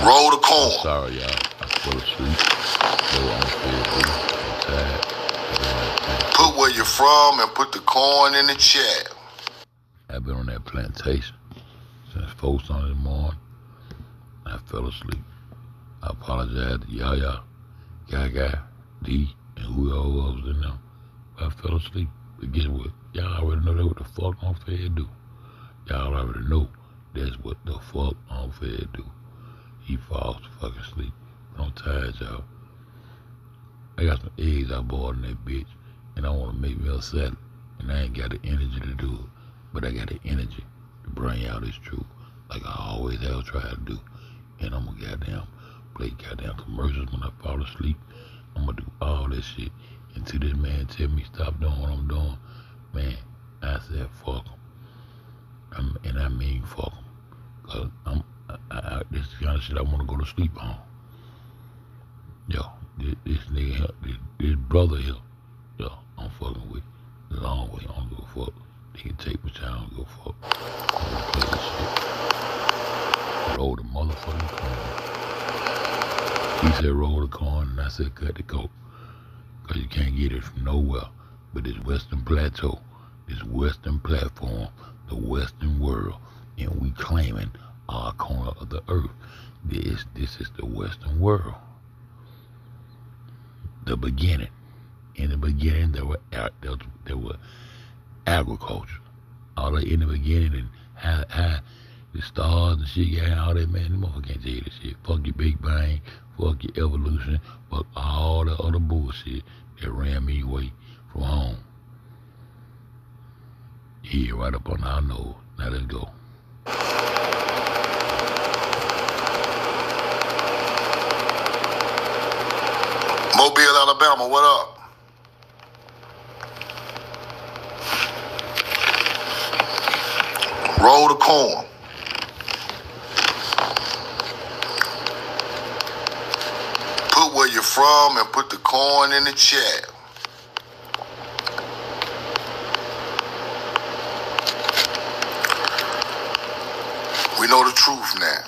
Roll the corn. I'm sorry, y'all. I fell asleep. So I'm tired. Put where you're from and put the corn in the chat. I've been on that plantation since 4 Sunday morning. I fell asleep. I apologize to Yaya, Gaga, D, and whoever was in there. But I fell asleep. But guess what? Y'all already know that what the fuck UNC FED do. Y'all already know that's what the fuck UNC FED do. He falls fucking asleep. But I'm tired, y'all. I got some eggs I bought in that bitch, and I want to make me a salad. And I ain't got the energy to do it. But I got the energy to bring out this truth like I always have tried to do. And I'm gonna goddamn play goddamn commercials when I fall asleep. I'm gonna do all this shit until this man tell me stop doing what I'm doing. Man, I said fuck him. And I mean fuck him. Cause this is the kind of shit I wanna go to sleep on. Yo, this nigga here, this brother here, yo, I'm fucking with. Long way, I don't give a fuck. They can take me down, I don't give a fuck. I'm gonna play this shit. Roll the motherfucking corn. He said roll the corn, and I said cut the coke. Cause you can't get it from nowhere but this Western Plateau, this Western platform, the Western world, and we claiming our corner of the earth. This is the Western world. The beginning. In the beginning, there were agriculture. All that in the beginning, and how the stars and shit, yeah, all that, man, them motherfuckers can't tell you this shit. Fuck your Big Bang, fuck your evolution, fuck all the other bullshit that ran me away from home. Here, right up on our nose. Now let's go. Mobile, Alabama, what up? Roll the corn. Put where you're from and put the corn in the chat. We know the truth now.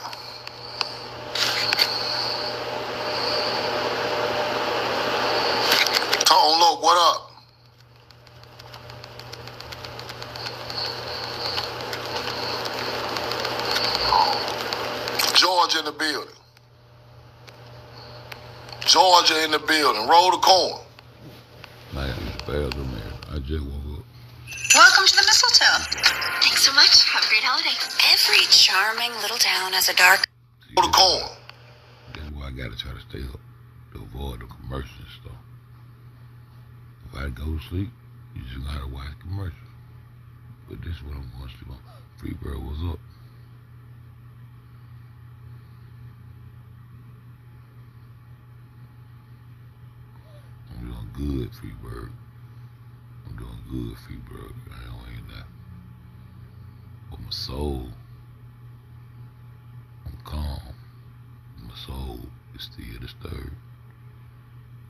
Tone Loc, what up? Georgia in the building. Georgia in the building. Roll the corn. I got these bells in there. I just woke up. Welcome to the mistletoe. Thanks so much. Have a great holiday. Every charming little town has a dark... Roll the corn. That's why I gotta try to stay up to avoid the commercials and stuff. If I go to sleep, you just gotta watch commercials. But this is what I'm going to sleep on. Freebird, what's up? I'm doing good, Freebird. I'm doing good, Freebird. I ain't that. But my soul, I'm calm. My soul is still disturbed.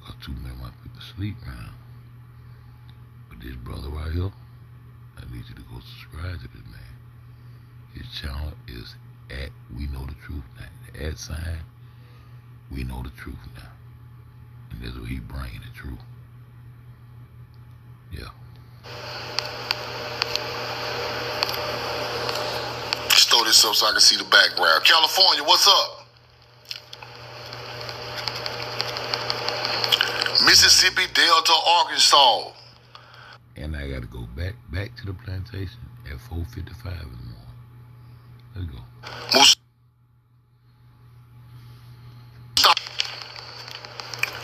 Cause too many of my people sleep now. But this brother right here, I need you to go subscribe to this man. His channel is at We Know the Truth now. The at sign, We Know the Truth now. And that's what he bringing, the truth. Yeah. Just throw this up so I can see the background. California, what's up? Mississippi, Delta, Arkansas. And I gotta go back to the plantation at 4:55 in the morning. Let's go.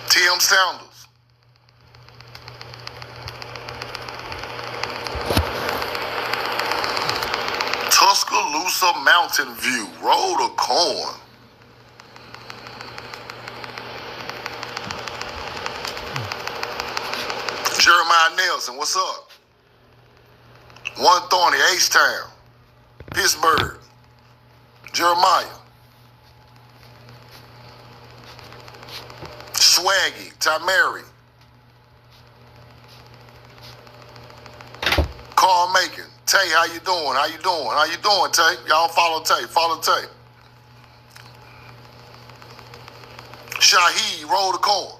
Tim Sanders. Tuscaloosa Mountain View. Roll the corn. Jeremiah Nelson, what's up? 130, H-Town, Pittsburgh, Jeremiah. Swaggy, Tamari. Carl Macon. Tay, how you doing? How you doing? How you doing, Tay? Y'all follow Tay. Follow Tay. Shaheed, roll the corn.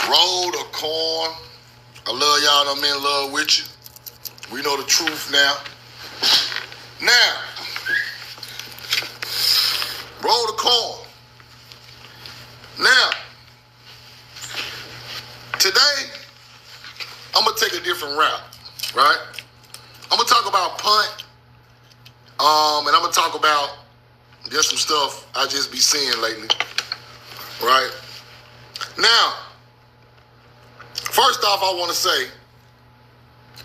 Roll the corn. I love y'all. I'm in love with you. We know the truth now. Now, roll the corn. Now, today, I'm going to take a different route, right? I'm going to talk about punt, and I'm going to talk about just some stuff I just be seeing lately, right? Now, first off, I want to say,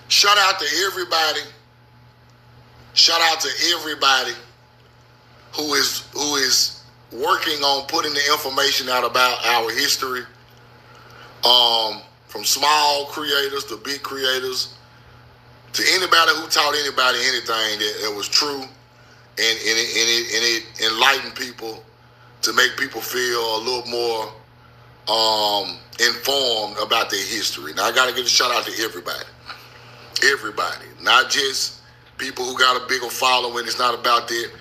shout out to everybody. Shout out to everybody who is working on putting the information out about our history. From small creators to big creators, to anybody who taught anybody anything that was true, and it enlightened people to make people feel a little more informed about their history. Now I gotta give a shout out to everybody. Everybody, not just people who got a bigger following. It's not about that.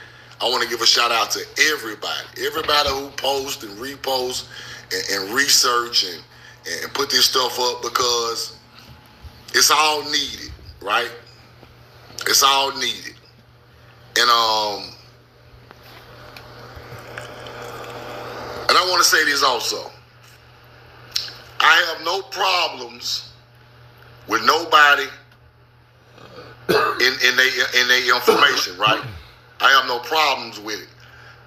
I want to give a shout out to everybody. Everybody who posts and reposts and research and put this stuff up, because it's all needed, right? It's all needed. And I want to say this also. I have no problems with nobody in their information, right? I have no problems with it.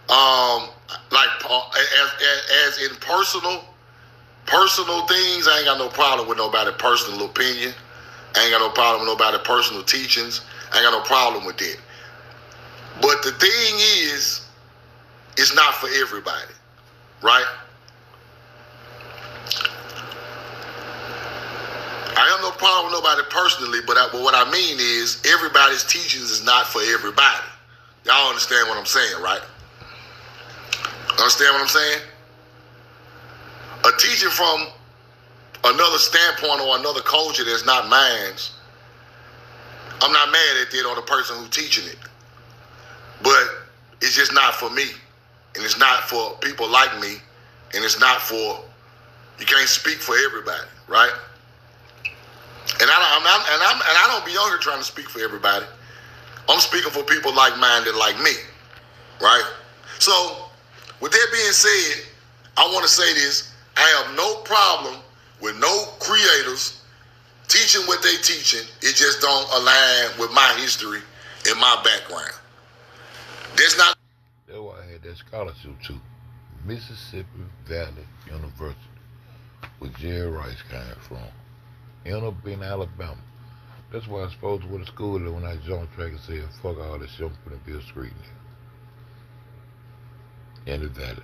Like as in personal things, I ain't got no problem with nobody's personal opinion. I ain't got no problem with nobody's personal teachings. I ain't got no problem with that. But the thing is, it's not for everybody, right? I have no problem with nobody personally, but what I mean is everybody's teachings is not for everybody. Y'all understand what I'm saying, right? Understand what I'm saying? A teaching from another standpoint or another culture that's not mine, I'm not mad at that or the person who's teaching it. But it's just not for me. And it's not for people like me. And it's not for, you can't speak for everybody, right? And I don't be on here trying to speak for everybody. I'm speaking for people like-minded like me, right? So, with that being said, I want to say this. I have no problem with no creators teaching what they teaching. It just don't align with my history and my background. That's not. That's why I had that scholarship too. Mississippi Valley University, where Jerry Rice came from. End up in Alabama. That's why I was supposed to go to school when I jumped track and said, fuck all this shit, I'm gonna build a street here. In the valley.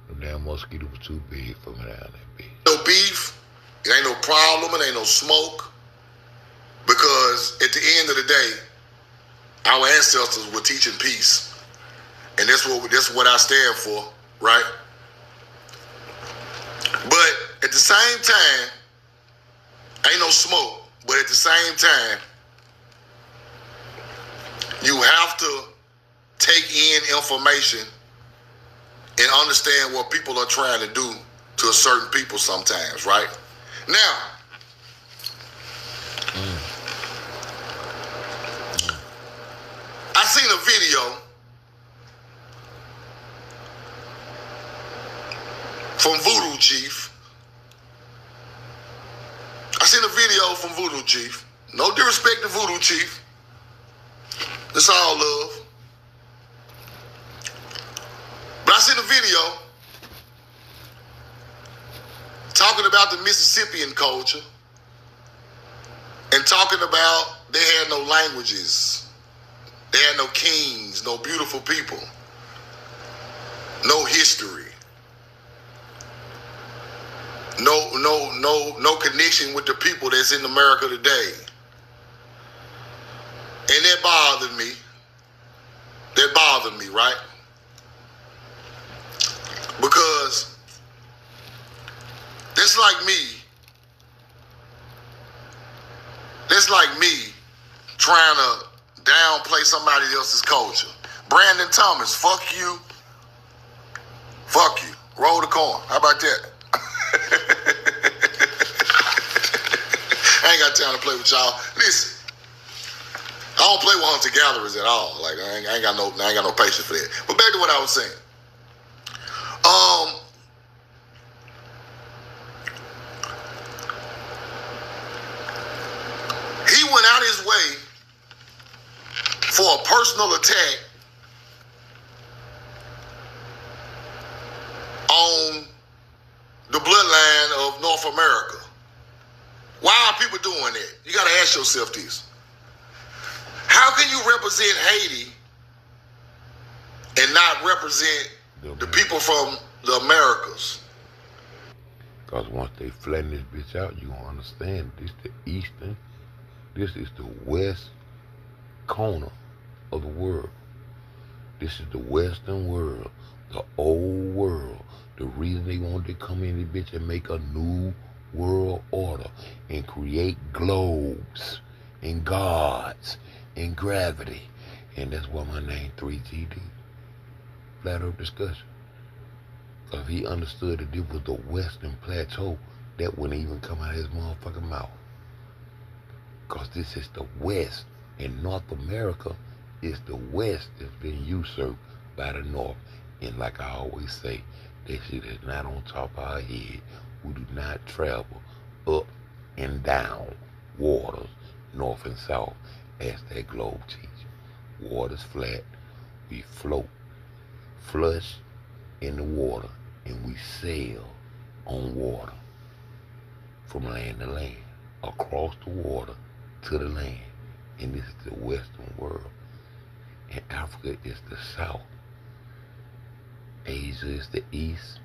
The damn mosquito was too big for me down there, bitch. No beef, it ain't no problem, it ain't no smoke. Because at the end of the day, our ancestors were teaching peace. And that's what I stand for, right? But at the same time, ain't no smoke. But at the same time, you have to take in information and understand what people are trying to do to a certain people sometimes, right? Now, I seen a video from Voodoo Chief. I seen a video from Voodoo Chief. No disrespect to Voodoo Chief. It's all love. But I seen a video talking about the Mississippian culture and talking about they had no languages. They had no kings, no beautiful people, no history. No connection with the people that's in America today. And that bothered me. That bothered me, right? Because that's like me trying to downplay somebody else's culture. Brandon Thomas, fuck you. Fuck you. Roll the corn. How about that? I ain't got time to play with y'all. Listen, I don't play with hunter gatherers at all. Like I ain't got no patience for that. But back to what I was saying. He went out his way for a personal attack on the bloodline of North America. Why are people doing that? You got to ask yourself this. How can you represent Haiti and not represent the people from the Americas? Because once they flatten this bitch out, you gonna understand this the eastern, this is the west corner of the world. This is the western world, the old world. The reason they wanted to come in this bitch and make a new world order and create globes and gods and gravity. And that's why my name 3GD. Flat Earth Discussion. Because if he understood that this was the Western Plateau, that wouldn't even come out of his motherfucking mouth. Because this is the West. And North America is the West that's been usurped by the North. And like I always say, that shit is not on top of our head. We do not travel up and down waters, north and south, as that globe teaches. Water's flat. We float, flush in the water, and we sail on water from land to land, across the water to the land. And this is the Western world. And Africa is the south. Asia is the east.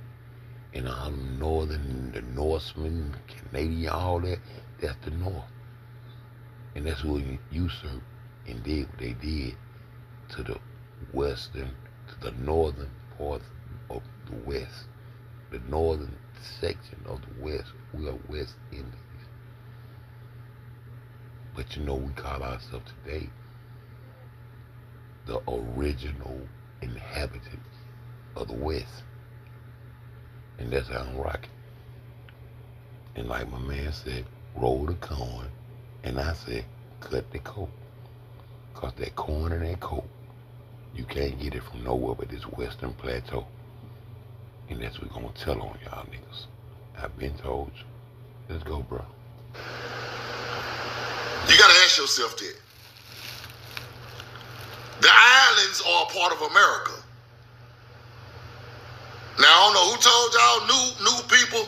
And all the northern, the Norsemen, Canadian, all that, that's the north. And that's what usurped and did what they did to the western, to the northern part of the west. The northern section of the west, we are West Indies. But you know, we call ourselves today the original inhabitants of the West. And that's how I'm rocking. And like my man said, roll the corn. And I said, cut the coke. Because that corn and that coke, you can't get it from nowhere but this Western Plateau. And that's what we're going to tell on y'all niggas. I've been told you. Let's go, bro. You got to ask yourself that. The islands are a part of America. Now, I don't know who told y'all new people,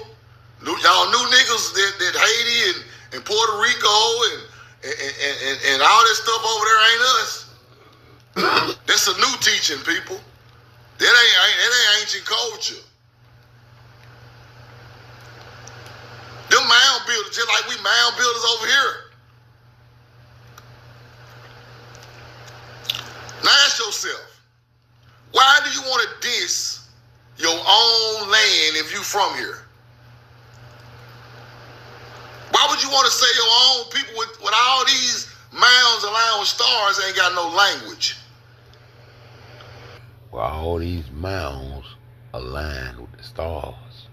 y'all new niggas that Haiti and Puerto Rico and all that stuff over there ain't us. That's a new teaching, people. That ain't ancient culture. Them mound builders, just like we mound builders over here. Now ask yourself, why do you want to diss your own land if you from here? Why would you want to say your own people with all these mounds aligned with stars ain't got no language? Well, all these mounds aligned with the stars.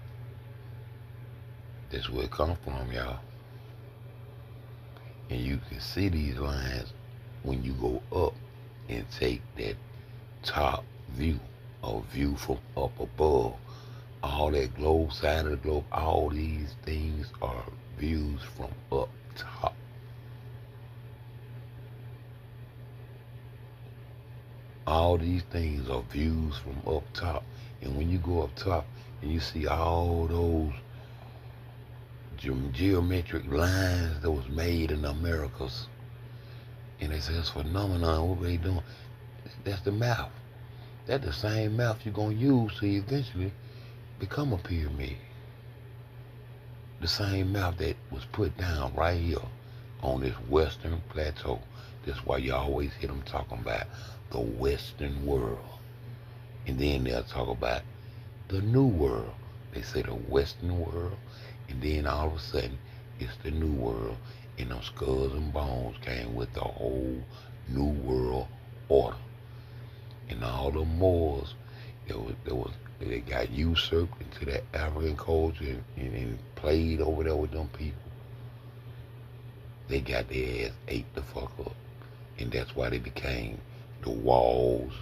That's where it come from, y'all. And you can see these lines when you go up and take that top view, or view from up above. All that globe, side of the globe, all these things are views from up top. All these things are views from up top. And when you go up top and you see all those geometric lines that was made in the Americas, and they say it's phenomenon, what they doing? That's the map. That's the same map you're going to use to eventually become a pyramid. The same map that was put down right here on this Western Plateau. That's why you always hear them talking about the Western world. And then they'll talk about the New World. They say the Western world, and then all of a sudden, it's the New World. And them skulls and bones came with the whole new world order. And all the Moors, they got usurped into that African culture and played over there with them people. They got their ass ate the fuck up. And that's why they became the walls,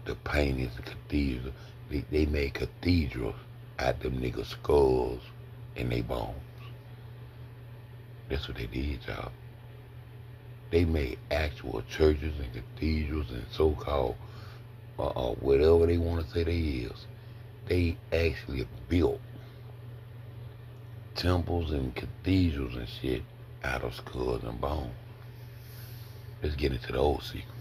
the paintings, the cathedrals. They made cathedrals out them niggas' skulls and they bones. That's what they did, y'all. They made actual churches and cathedrals and so-called whatever they want to say they is. They actually built temples and cathedrals and shit out of skulls and bones. Let's get into the old secrets.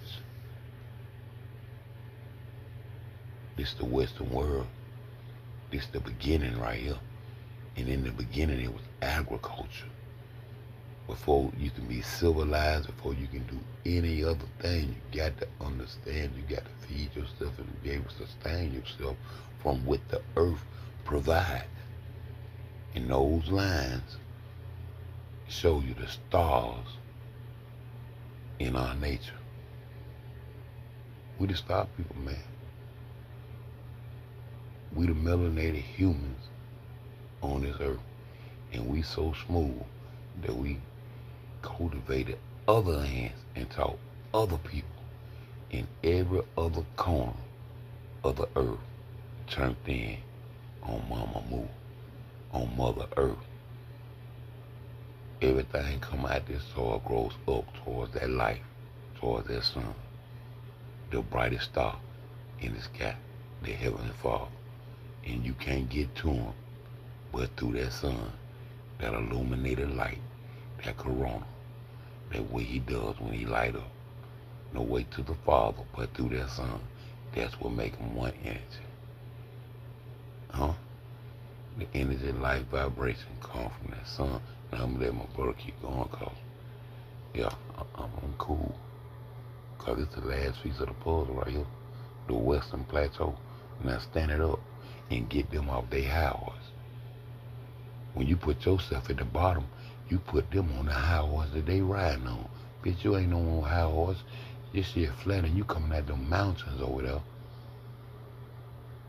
This is the Western world. This is the beginning right here. And in the beginning it was agriculture. Before you can be civilized, before you can do any other thing, you got to understand, you got to feed yourself and be able to sustain yourself from what the earth provides. And those lines show you the stars in our nature. We the star people, man. We the melanated humans on this earth. And we so smooth that we cultivated other lands and taught other people in every other corner of the earth turned in on Mama Moo, on Mother Earth. Everything come out this soil grows up towards that life, towards that sun, the brightest star in the sky, the Heavenly Father. And you can't get to him but through that sun, that illuminated light, that corona, that way he does when he light up. No way to the Father but through that sun. That's what make him one energy. Huh? The energy, light, vibration come from that sun. Now I'm gonna let my brother keep going, cause yeah, I'm cool. Cause it's the last piece of the puzzle right here. The Western Plateau. Now stand it up and get them off their high horse. When you put yourself at the bottom, you put them on the high horse that they riding on. Bitch, you ain't no high horse. This shit flat and you coming at them mountains over there.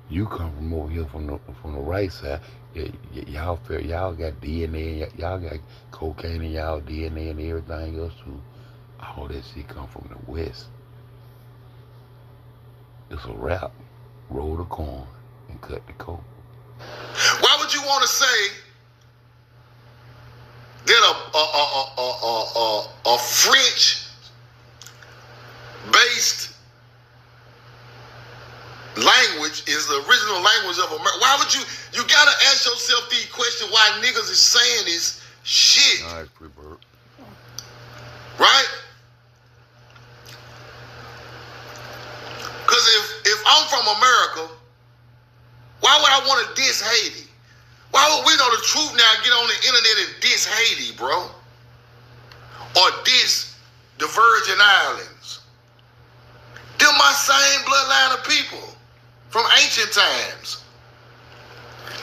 You come from over here from the right side. Y'all got DNA, y'all got cocaine in y'all DNA and everything else too. All that shit come from the west. It's a wrap. Roll the corn and cut the coke. Why would you want to say that a French-based language is the original language of America? Why would you gotta ask yourself the question why niggas is saying this shit? Nice, pre-bird. Right? Because if I'm from America, why would I want to diss Haiti? Why would we know the truth now get on the internet and diss Haiti, bro? Or diss the Virgin Islands? They're my same bloodline of people from ancient times.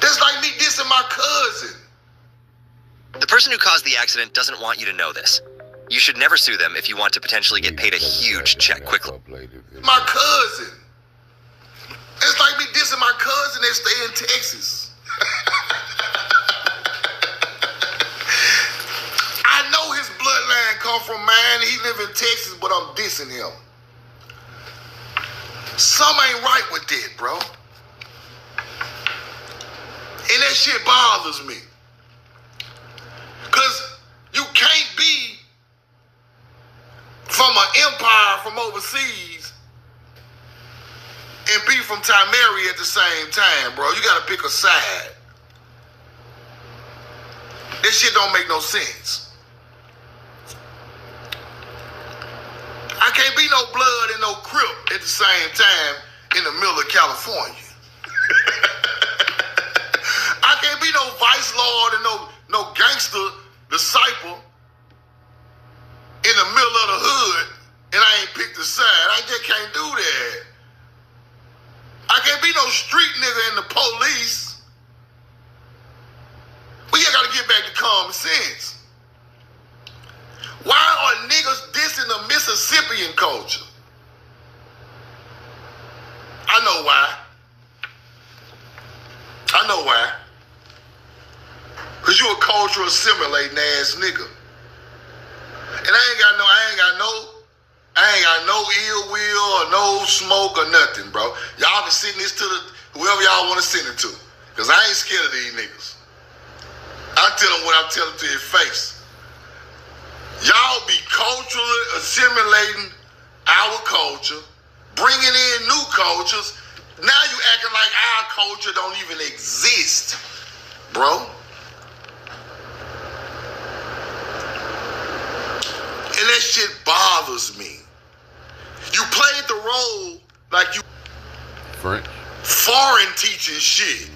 That's like me dissing my cousin. The person who caused the accident doesn't want you to know this. You should never sue them if you want to potentially get paid a huge check quickly. My cousin. It's like me dissing my cousin that stay in Texas. I know his bloodline come from mine. He live in Texas, but I'm dissing him. Something ain't right with that, bro. And that shit bothers me. Because you can't be from an empire from overseas and be from Timeri at the same time, bro. You gotta pick a side. This shit don't make no sense. I can't be no blood and no Crip at the same time in the middle of California. I can't be no vice lord and no gangster disciple in the middle of the hood and I ain't picked a side. I just can't do that. I can't be no street nigga in the police. We just gotta get back to common sense. champion culture. I know why. I know why. Cause you a cultural assimilating ass nigga. And I ain't got no ill will or no smoke or nothing, bro. Y'all can send this to whoever y'all want to send it to. Cause I ain't scared of these niggas. I tell them what I'm telling to his face. Y'all be culturally assimilating our culture, bringing in new cultures. Now you acting like our culture don't even exist, bro. And that shit bothers me. You played the role like you French. Foreign teaching shit.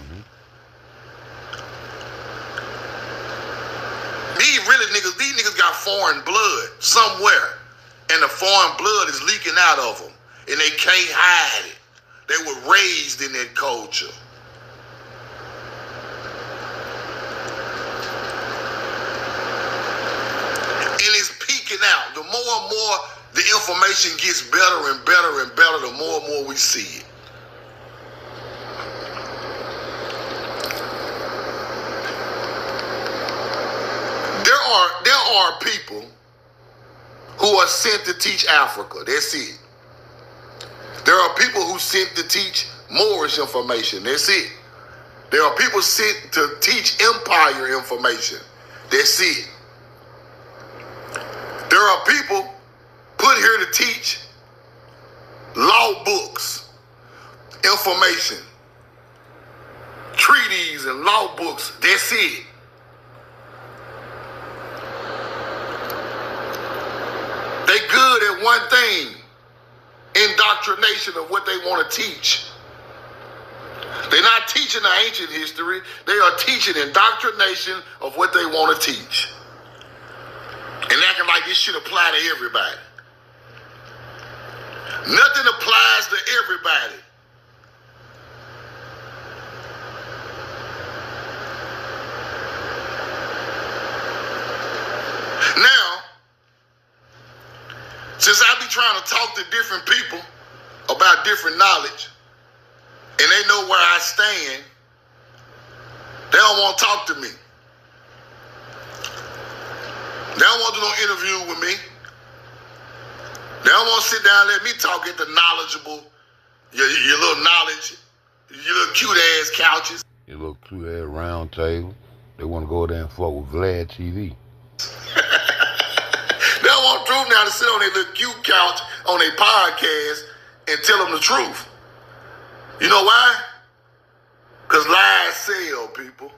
These niggas got foreign blood somewhere. And the foreign blood is leaking out of them. And they can't hide it. They were raised in that culture. And it's peeking out. The more and more the information gets better and better and better, the more and more we see it. There are people who are sent to teach Africa. That's it. There are people who sent to teach Moorish information. That's it. There are people sent to teach empire information. That's it. There are people put here to teach law books, information, treaties and law books. That's it. They good at one thing, indoctrination of what they want to teach. They're not teaching the ancient history. They are teaching indoctrination of what they want to teach. And acting like this should apply to everybody. Nothing applies to everybody. Now, since I be trying to talk to different people about different knowledge, and they know where I stand, they don't want to talk to me. They don't want to do no interview with me. They don't want to sit down and let me talk at the knowledgeable, your little knowledge, your little cute ass couches. Your little cute ass round table. They want to go there and fuck with Vlad TV. They don't want truth now to sit on their little cute couch on their podcast and tell them the truth. You know why? Because lies sell, people.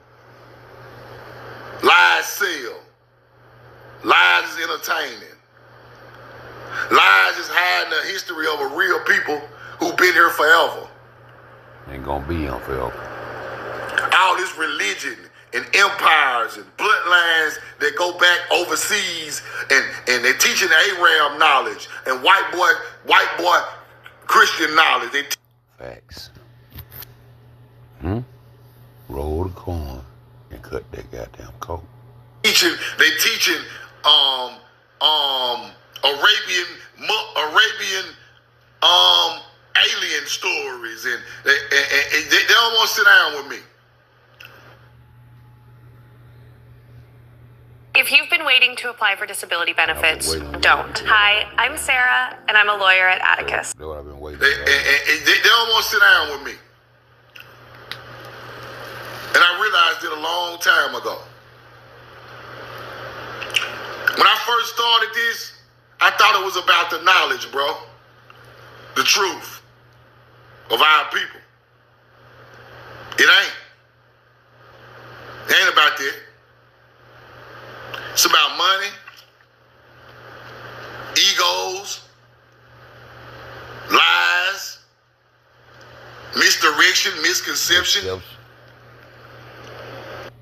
Lies sell. Lies is entertaining. Lies is hiding the history of a real people who've been here forever. Ain't gonna be on forever. All this religion and empires and bloodlines that go back overseas and they're teaching Arab knowledge and white boy Christian knowledge. Facts. Roll the corn and cut that goddamn coat. They teaching Arabian alien stories and they don't want to sit down with me. If you've been waiting to apply for disability benefits, don't. Hi, I'm Sarah, and I'm a lawyer at Atticus. That's what I've been waiting They don't want to sit down with me. And I realized it a long time ago. When I first started this, I thought it was about the knowledge, bro. The truth of our people. It ain't. It ain't about that. It's about money, egos, lies, misdirection, misconception.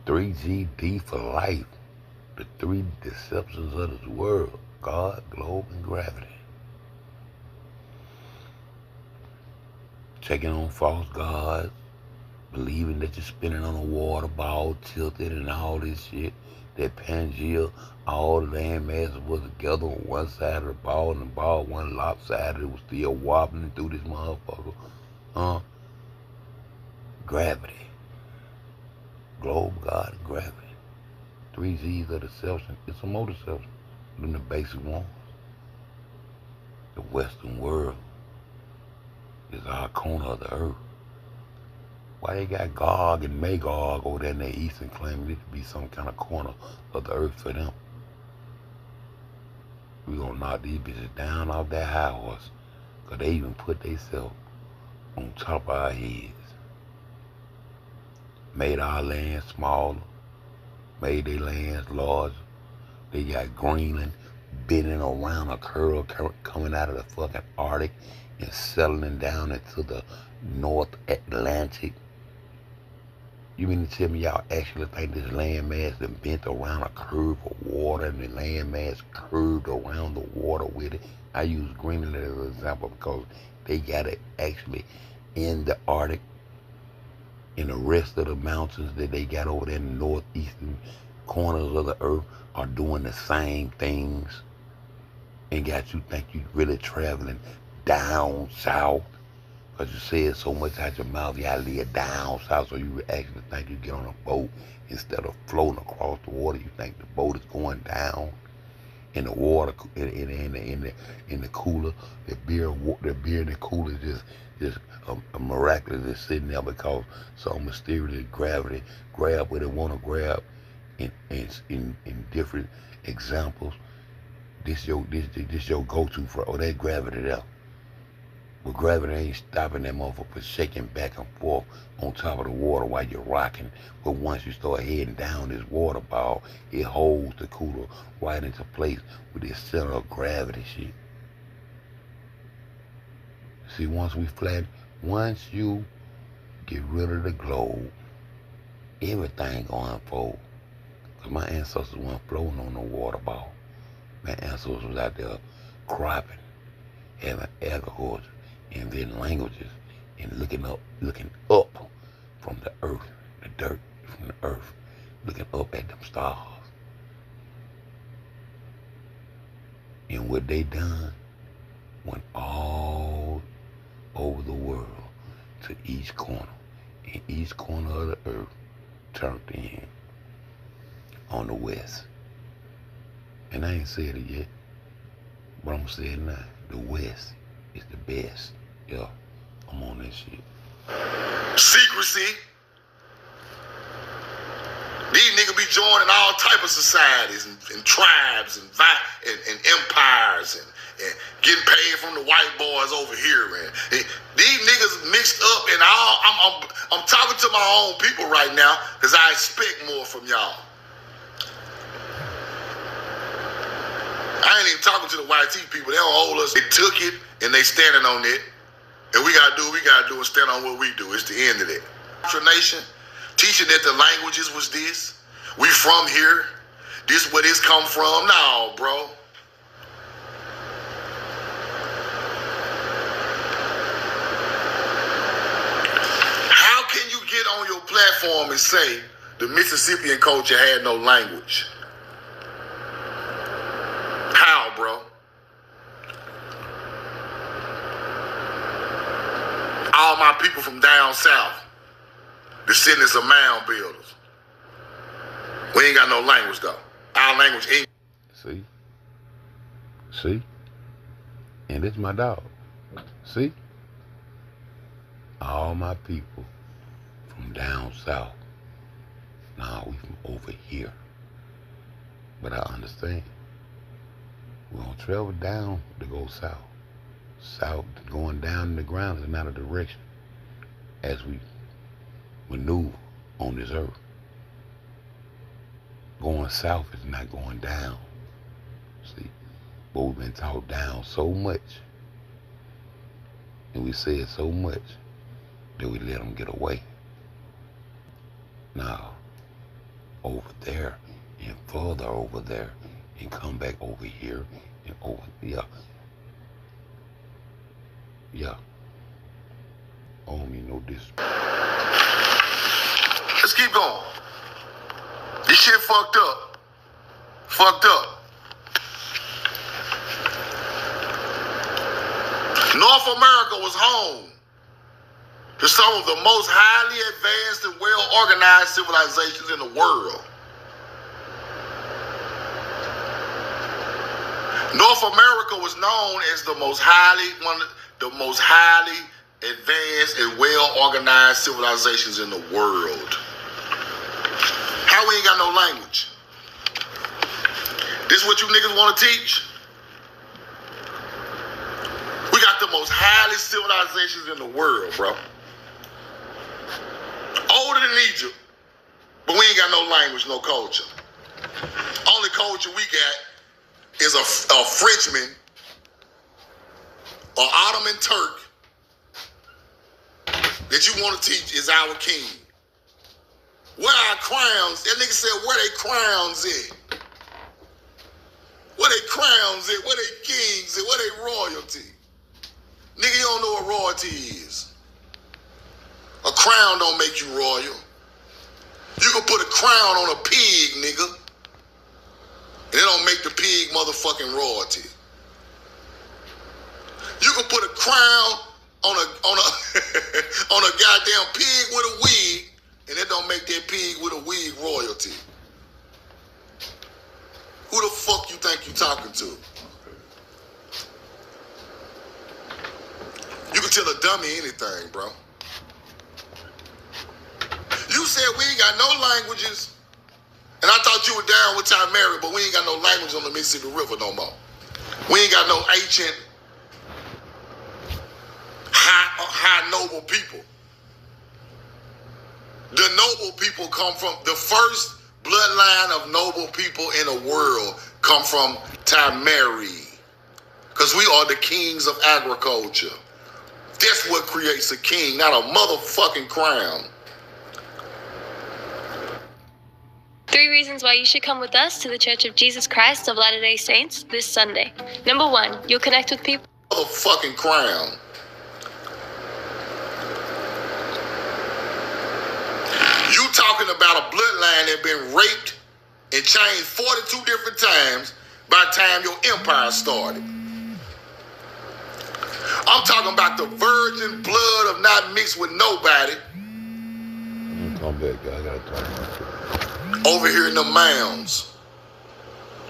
3GD for life. The three deceptions of this world: God, globe, and gravity. Taking on false gods, believing that you're spinning on a water ball tilted and all this shit. that Pangea, all the land masses was together on one side of the ball, and the ball wasn't lopsided. It was still wobbling through this motherfucker. Gravity. Globe, God, and gravity. 3 G's of deception. It's a more deception than the basic ones. The Western world is our corner of the earth. Why they got Gog and Magog over there in the east and claiming it to be some kind of corner of the earth for them? We gonna knock these bitches down off that high horse, cause they even put themselves on top of our heads. Made our land smaller, made their lands larger. They got Greenland bending around a curve coming out of the fucking Arctic and settling down into the North Atlantic. You mean to tell me y'all actually think this landmass that bent around a curve of water and the landmass curved around the water with it? I use Greenland as an example because they got it actually in the Arctic, and the rest of the mountains that they got over there in the northeastern corners of the earth are doing the same things, and got you think you really traveling down south. Because you said so much out your mouth, you gotta live down south, so you actually think you get on a boat instead of floating across the water. You think the boat is going down in the water, in the cooler. The beer in the cooler is just a miraculous is sitting there because some mysterious gravity grab what it want to grab in different examples. This your go-to for that gravity there. But gravity ain't stopping that motherfucker from shaking back and forth on top of the water while you're rocking. But once you start heading down this water ball, it holds the cooler right into place with this center of gravity shit. See, once you get rid of the globe, everything gonna unfold. Cause my ancestors weren't floating on no water ball. My ancestors was out there cropping, having agriculture, inventing languages, and looking up from the earth, the dirt from the earth, looking up at them stars. And what they done went all over the world to each corner, and each corner of the earth turned in on the west. And I ain't said it yet, but I'm gonna say it now. The west is the best. Yeah, I'm on that shit. Secrecy. These niggas be joining all type of societies and tribes and empires and getting paid from the white boys over here. And these niggas mixed up, and I'm talking to my own people right now because I expect more from y'all. I ain't even talking to the YT people. They don't hold us. They took it and they standing on it. And we gotta do what we gotta do and stand on what we do. It's the end of it. Nation, teaching that the languages was this. We from here. This where this come from. No, bro. How can you get on your platform and say the Mississippian culture had no language? How, bro? All my people from down south, descendants of mound builders. We ain't got no language though. Our language ain't. See? And it's my dog. See? All my people from down south. Nah, we from over here. But I understand. We don't travel down to go south. South, going down in the ground is not a direction as we maneuver on this earth. Going south is not going down. See? But we've been taught down so much, and we said so much that we let them get away. Now, over there and further over there and come back over here and over, yeah. I don't mean no disrespect. Let's keep going. This shit fucked up. Fucked up. North America was home to some of the most highly advanced and well-organized civilizations in the world. North America was known as the most highly advanced and well-organized civilizations in the world. How we ain't got no language? This what you niggas want to teach? We got the most highly civilizations in the world, bro. Older than Egypt, but we ain't got no language, no culture. Only culture we got is a Frenchman or Ottoman Turk that you want to teach is our king. Where our crowns? That nigga said, where they crowns at? Where they crowns at? Where they kings at? Where they royalty? Nigga, you don't know what royalty is. A crown don't make you royal. You can put a crown on a pig, nigga, and it don't make the pig motherfucking royalty. You can put a crown on a on a goddamn pig with a wig, and it don't make that pig with a wig royalty. Who the fuck you think you talking to? You can tell a dummy anything, bro. You said we ain't got no languages, and I thought you were down with Mary, but we ain't got no language on the Mississippi River no more. We ain't got no ancient, high noble people. The noble people come from, the first bloodline of noble people in the world come from Mary, because we are the kings of agriculture. That's what creates a king, not a motherfucking crown. 3 reasons why you should come with us to the Church of Jesus Christ of Latter-day Saints this Sunday. Number 1, you'll connect with people. Motherfucking crown. You talking about a bloodline that been raped and changed 42 different times by the time your empire started. I'm talking about the virgin blood of not mixed with nobody. Come back, I gotta talk about you. Over here in the mounds.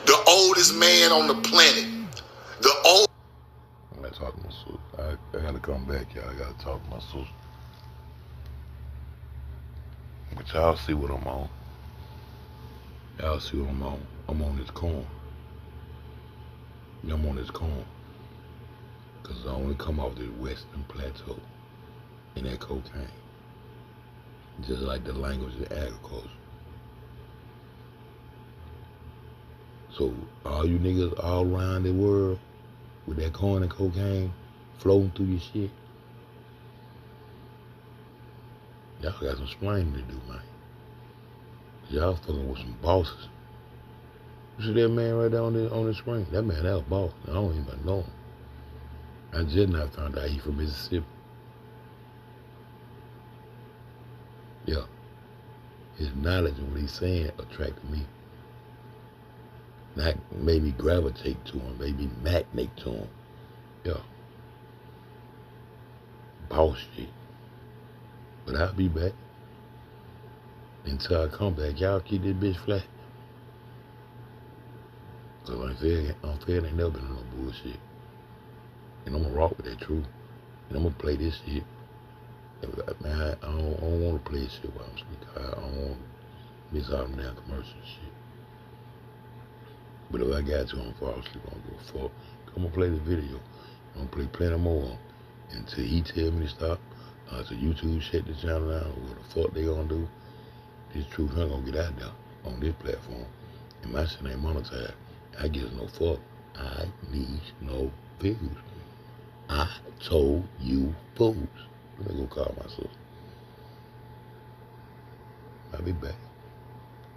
The oldest man on the planet. I'm not talking to my sister. I gotta come back, y'all. I gotta talk to my sister. But y'all see what I'm on. Y'all see what I'm on. I'm on this corn. I'm on this corn. Because I only come off the Western Plateau in that cocaine. Just like the language of agriculture. So all you niggas all around the world with that corn and cocaine floating through your shit, y'all got some explaining to do, man. Y'all fucking with some bosses. You see that man right there on the screen? That man, that was boss. I don't even know him. I just now found out he from Mississippi. Yeah. His knowledge and what he's saying attracted me. That made me gravitate to him, made me magnate to him. Yeah. Boss shit. But I'll be back. Until I come back, y'all keep this bitch flat. Cause unfair ain't never been on no bullshit. And I'm gonna rock with that truth. And I'm gonna play this shit. Man, I don't wanna play this shit while I'm sleeping. I don't wanna miss out on that commercial shit. But if I got to, I'm fall asleep, I don't give a fuck. I'm gonna play the video. I'm gonna play plenty more until he tell me to stop. Until YouTube shut the channel down, or what the fuck they gonna do. This truth ain't gonna get out there on this platform. And my shit ain't monetized. I gives no fuck. I need no views. I told you fools. Let me go call my sister. I'll be back.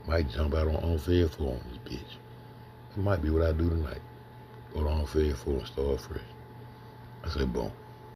Might jump out on unfair for on this bitch. It might be what I do tonight. Go to unfair for and start fresh. I said, boom.